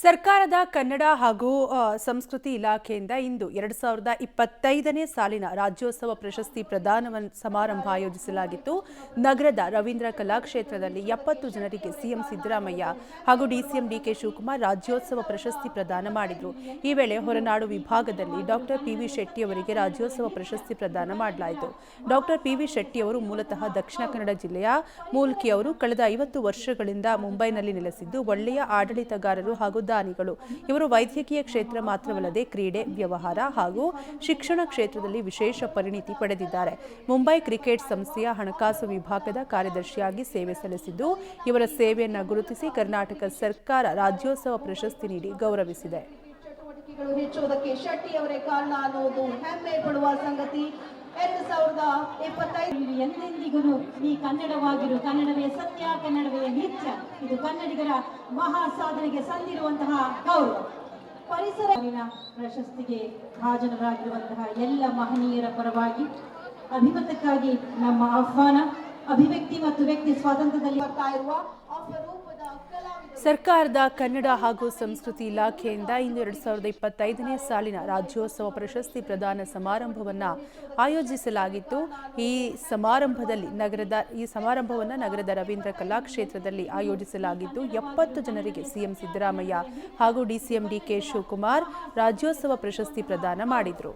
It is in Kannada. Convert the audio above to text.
ಸರ್ಕಾರದ ಕನ್ನಡ ಹಾಗೂ ಸಂಸ್ಕೃತಿ ಇಲಾಖೆಯಿಂದ ಇಂದು 2025ನೇ ಸಾಲಿನ ರಾಜ್ಯೋತ್ಸವ ಪ್ರಶಸ್ತಿ ಪ್ರದಾನ ಸಮಾರಂಭ ಆಯೋಜಿಸಲಾಗಿತ್ತು. ನಗರದ ರವೀಂದ್ರ ಕಲಾಕ್ಷೇತ್ರದಲ್ಲಿ 70 ಜನರಿಗೆ ಸಿಎಂ ಸಿದ್ದರಾಮಯ್ಯ ಹಾಗೂ ಡಿಸಿಎಂ ಡಿಕೆ ಶಿವಕುಮಾರ್ ರಾಜ್ಯೋತ್ಸವ ಪ್ರಶಸ್ತಿ ಪ್ರದಾನ ಮಾಡಿದರು. ಈ ವೇಳೆ ಹೊರನಾಡು ವಿಭಾಗದಲ್ಲಿ ಡಾಕ್ಟರ್ ಪಿವಿ ಶೆಟ್ಟಿ ಅವರಿಗೆ ರಾಜ್ಯೋತ್ಸವ ಪ್ರಶಸ್ತಿ ಪ್ರದಾನ ಮಾಡಲಾಯಿತು. ಡಾಕ್ಟರ್ ಪಿವಿ ಶೆಟ್ಟಿ ಅವರು ಮೂಲತಃ ದಕ್ಷಿಣ ಕನ್ನಡ ಜಿಲ್ಲೆಯ ಮೂಲ್ಕಿ ಅವರು. ಕಳೆದ 50 ವರ್ಷಗಳಿಂದ ಮುಂಬೈನಲ್ಲಿ ನೆಲೆಸಿದ್ದು ಒಳ್ಳೆಯ ಆಡಳಿತಗಾರರು ಹಾಗೂ ದಾನಿಗಳು. ಇವರು ವೈದ್ಯಕೀಯ ಕ್ಷೇತ್ರ ಮಾತ್ರವಲ್ಲದೆ ಕ್ರೀಡೆ, ವ್ಯವಹಾರ ಹಾಗೂ ಶಿಕ್ಷಣ ಕ್ಷೇತ್ರದಲ್ಲಿ ವಿಶೇಷ ಪರಿಣಿತಿ ಪಡೆದಿದ್ದಾರೆ. ಮುಂಬೈ ಕ್ರಿಕೆಟ್ ಸಂಸ್ಥೆಯ ಹಣಕಾಸು ವಿಭಾಗದ ಕಾರ್ಯದರ್ಶಿಯಾಗಿ ಸೇವೆ ಸಲ್ಲಿಸಿದ್ದು, ಇವರ ಸೇವೆಯನ್ನು ಗುರುತಿಸಿ ಕರ್ನಾಟಕ ಸರ್ಕಾರ ರಾಜ್ಯೋತ್ಸವ ಪ್ರಶಸ್ತಿ ನೀಡಿ ಗೌರವಿಸಿದೆ. ಹೆಚ್ಚುವುದಕ್ಕೆ ಶೆಟ್ಟಿ ಅವರೇ ಕಾರಣ ಅನ್ನೋದು ಹೆಮ್ಮೆ ಪಡುವ ಸಂಗತಿ. 2025 ಎಂದೆಂದಿಗೂ ಈ ಕನ್ನಡವಾಗಿರು, ಕನ್ನಡವೇ ಸತ್ಯ, ಕನ್ನಡವೇ ನಿತ್ಯ. ಇದು ಕನ್ನಡಿಗರ ಮಹಾ ಸಾಧನೆಗೆ ಸಂದಿರುವಂತಹ ಗೌರವ. ಪರಿಸರ ಪ್ರಶಸ್ತಿಗೆ ಭಾಜನರಾಗಿರುವಂತಹ ಎಲ್ಲ ಮಹನೀಯರ ಪರವಾಗಿ ಅಭಿಮತಕ್ಕಾಗಿ ನಮ್ಮ ಆಹ್ವಾನ. ಅಭಿವ್ಯಕ್ತಿ ಮತ್ತು ವ್ಯಕ್ತಿ ಸ್ವಾತಂತ್ರ್ಯದಲ್ಲಿ ಬರ್ತಾ ಇರುವ ಸರ್ಕಾರದ ಕನ್ನಡ ಹಾಗೂ ಸಂಸ್ಕೃತಿ ಇಲಾಖೆಯಿಂದ ಇಂದು 2025ನೇ ಸಾಲಿನ ರಾಜ್ಯೋತ್ಸವ ಪ್ರಶಸ್ತಿ ಪ್ರದಾನ ಸಮಾರಂಭವನ್ನು ಆಯೋಜಿಸಲಾಗಿತ್ತು. ಈ ಸಮಾರಂಭವನ್ನು ನಗರದ ರವೀಂದ್ರ ಕಲಾಕ್ಷೇತ್ರದಲ್ಲಿ ಆಯೋಜಿಸಲಾಗಿದ್ದು 70 ಜನರಿಗೆ ಸಿಎಂ ಸಿದ್ದರಾಮಯ್ಯ ಹಾಗೂ ಡಿಸಿಎಂ ಡಿಕೆ ಶಿವಕುಮಾರ್ ರಾಜ್ಯೋತ್ಸವ ಪ್ರಶಸ್ತಿ ಪ್ರದಾನ ಮಾಡಿದರು.